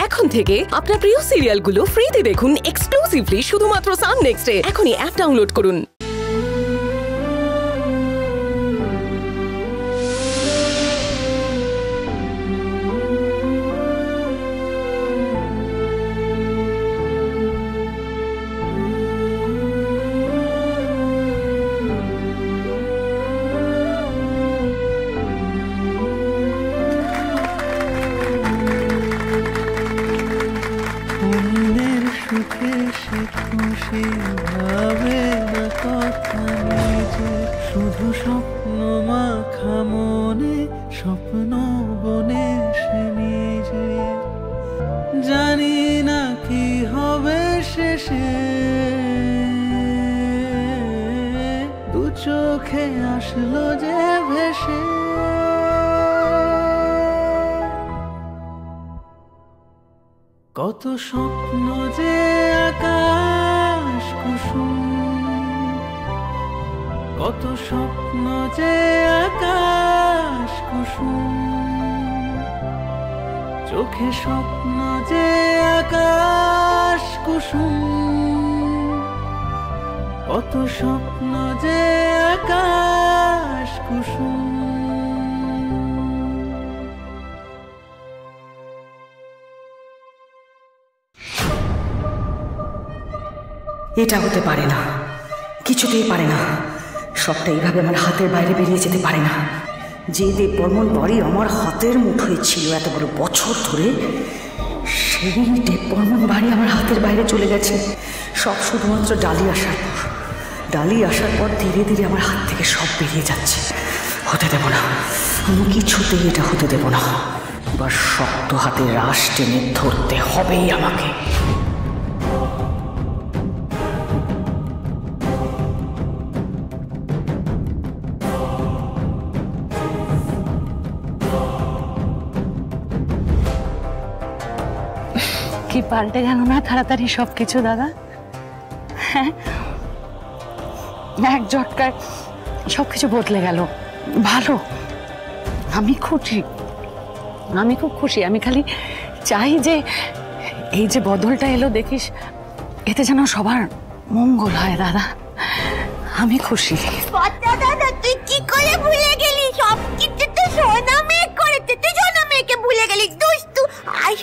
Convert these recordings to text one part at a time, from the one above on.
এখন থেকে আপনার প্রিয় সিরিয়ালগুলো ফ্রিতে দেখুন এক্সক্লুসিভলি শুধুমাত্র সান নেক্সটে। এখনই অ্যাপ ডাউনলোড করুন। শুধু স্বপ্ন মাখা মনে স্বপ্ন বনে সে নিজে জানি না কি হবে শেষে দু চোখে আসলো যে ভেসে কত স্বপ্ন যে আকাশ কুসুম কত স্বপ্ন যে আকাশ কুসুম চোখে স্বপ্ন যে আকাশ কুসুম কত স্বপ্ন যে আকাশ কুসুম এটা হতে পারে না, কিছুতেই পারে না। সবটা এইভাবে আমার হাতের বাইরে বেরিয়ে যেতে পারে না। যে দেববর্মন বাড়ি আমার হাতের মুঠোয় ছিল এত বড় বছর ধরে, সেই দেববর্মন বাড়ি আমার হাতের বাইরে চলে গেছে। সব শুধুমাত্র ডালি আসার পর ধীরে ধীরে আমার হাত থেকে সব বেরিয়ে যাচ্ছে। হতে দেব না, আমি কিছুতেই এটা হতে দেব না। এবার শক্ত হাতে রাশ টেনে ধরতে হবেই আমাকে। কি পাল্টে গেল না তাড়াতাড়ি সবকিছু দাদা। হ্যাঁ, এক ঝটকায় সবকিছু বদলে গেল। ভালো, আমি খুশি, আমি খুব খুশি। আমি খালি চাই যে এই যে বদলটা এলো দেখিস, এতে যেন সবার মঙ্গল হয় দাদা। আমি খুশি। দাদা তুই কি করে ভুলে গেলি? সব কিছু তো সোনা মেয়ে করেছে, তুই সোনা মেয়েকে ভুলে গেলি। দুষ্টু আই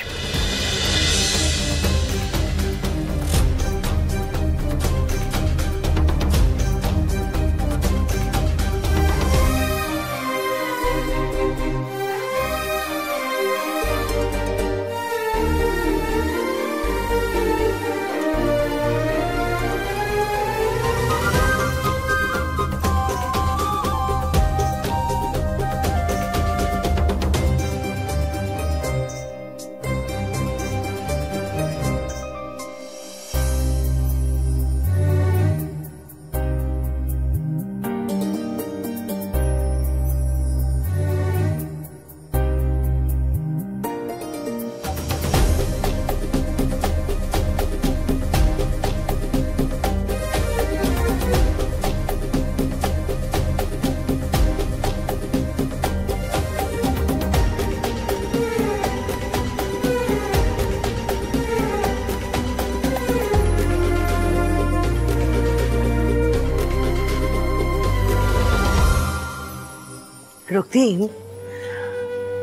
রক্তিম,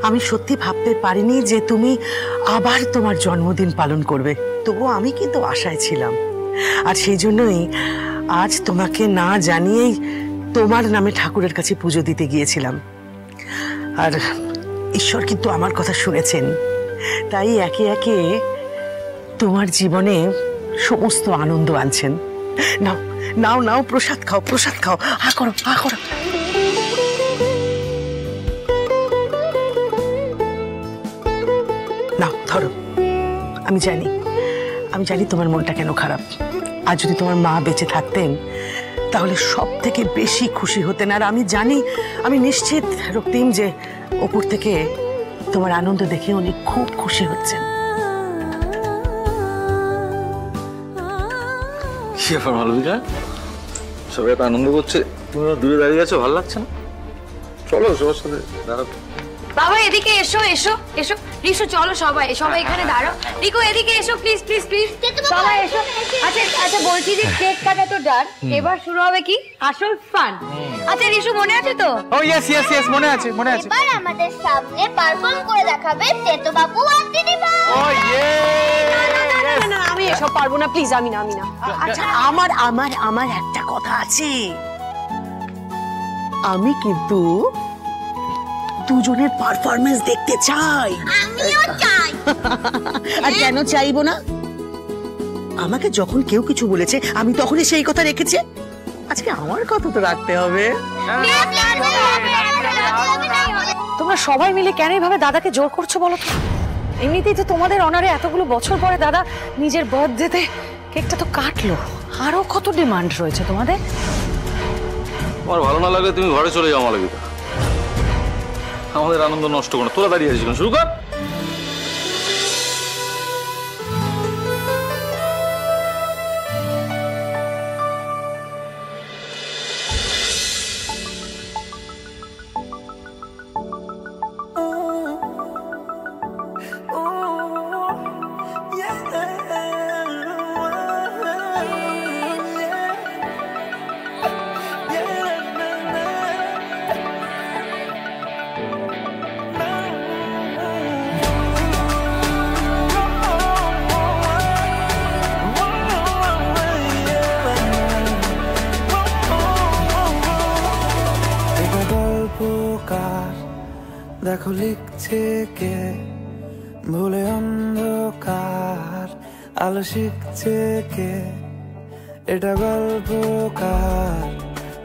আমি সত্যি ভাবতে পারিনি যে তুমি আবার তোমার জন্মদিন পালন করবে। তবুও আমি কিন্তু আশায় ছিলাম, আর সেই জন্যই আজ তোমাকে না জানিয়েই তোমার নামে ঠাকুরের কাছে পুজো দিতে গিয়েছিলাম। আর ঈশ্বর কিন্তু আমার কথা শুনেছেন, তাই একে একে তোমার জীবনে সমস্ত আনন্দ আনছেন। নাও নাও নাও, প্রসাদ খাও, প্রসাদ খাও, হা করো, হা করো। নাও ধরো। আমি জানি তোমার মনটা কেন খারাপ। আর যদি তোমার মা বেঁচে থাকতেন তাহলে সব থেকে বেশি খুশি হতেন। আর আমি জানি, আমি নিশ্চিত রক্তিম যে ওপর থেকে তোমার আনন্দ দেখে উনি খুব খুশি হচ্ছেন। কি ব্যাপার মালবিকা, সবাই এত আনন্দ করছে, তুমি দূরে দাঁড়িয়ে আছো, ভালো লাগছে না? চলো সবার সাথে দাঁড়াও। বাবা এদিকে এসো এসো এসো। রিশু চলো সবাই সবাই এখানে দাঁড়াও। রিকু এদিকে এসো প্লিজ প্লিজ প্লিজ, সবাই এসো। আচ্ছা আচ্ছা বলছি যে কেক কাটা তো ডান, এবার শুরু হবে কি আসল ফান। আচ্ছা রিশু মনে আছে তো? ও ইয়েস ইয়েস ইয়েস মনে আছে মনে আছে। এবার আমাদের সামনে পারফর্ম করে দেখাবে তেতো বাবু আর দিদিমা। ও ইয়ে না আমি এসব পারবো না, প্লিজ আমি না। আচ্ছা আমার আমার আমার একটা কথা আছে, আমি কিন্তু দুজনের পারফরমেন্স দেখতে চাই। আমিও চাই। আর কেন চাইবো না? আমাকে যখন কেউ কিছু বলেছে আমি তখনই সেই কথা রেখেছি, আজকে আমার কথা তো রাখতে হবে। তোমরা সবাই মিলে কেন এইভাবে দাদাকে জোর করছো বলো তো? এমনিতেই তো তোমাদের অনারে এতগুলো বছর পরে দাদা নিজের বার্থডেতে কেকটা তো কাটলো, আরো কত ডিমান্ড রয়েছে তোমাদের। তোমার ভালো না লাগলে তুমি ঘরে চলে যাও মালবিকা, আমাদের আনন্দ নষ্ট করো। তোরা দাঁড়িয়ে আছিস, শুরু কর। দেখো লিখছে কে, ভুলে অন্ধকার আলো শিখছে কে, এটা গল্পকার।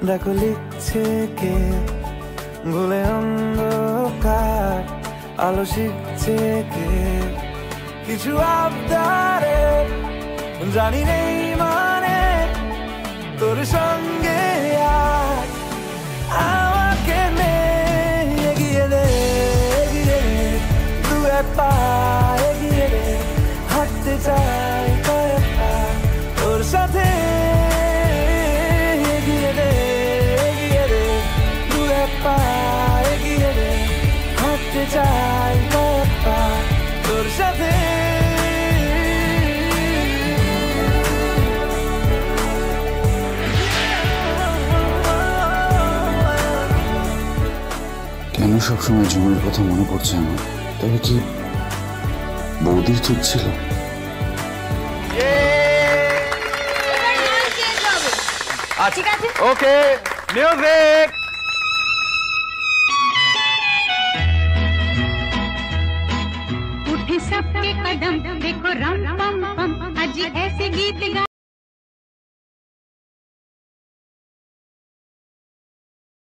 দেখো লিখছে কে, ভুলে অন্ধকার আলো শিখছে কে, কিছু আবদারে জানি নেই মানে তোর সঙ্গে আর আমাকে নে এগিয়ে দে দু এক পা এগিয়ে দে, হাঁটতে চাই কয়েক পা তোর সাথে এগিয়ে দে দু এক পা এগিয়ে দে, হাঁটতে চাই কয়েক পা তোর সাথে। কেন সবসময় ঝুমুর কথা মনে পড়ছে আমার? তবে কি বৌদির ঠিক ছিল? ঠিক আছে ওকে মিউজিক। उठे सबके कदम देखो रम पम पम, अजी ऐसे गीत गा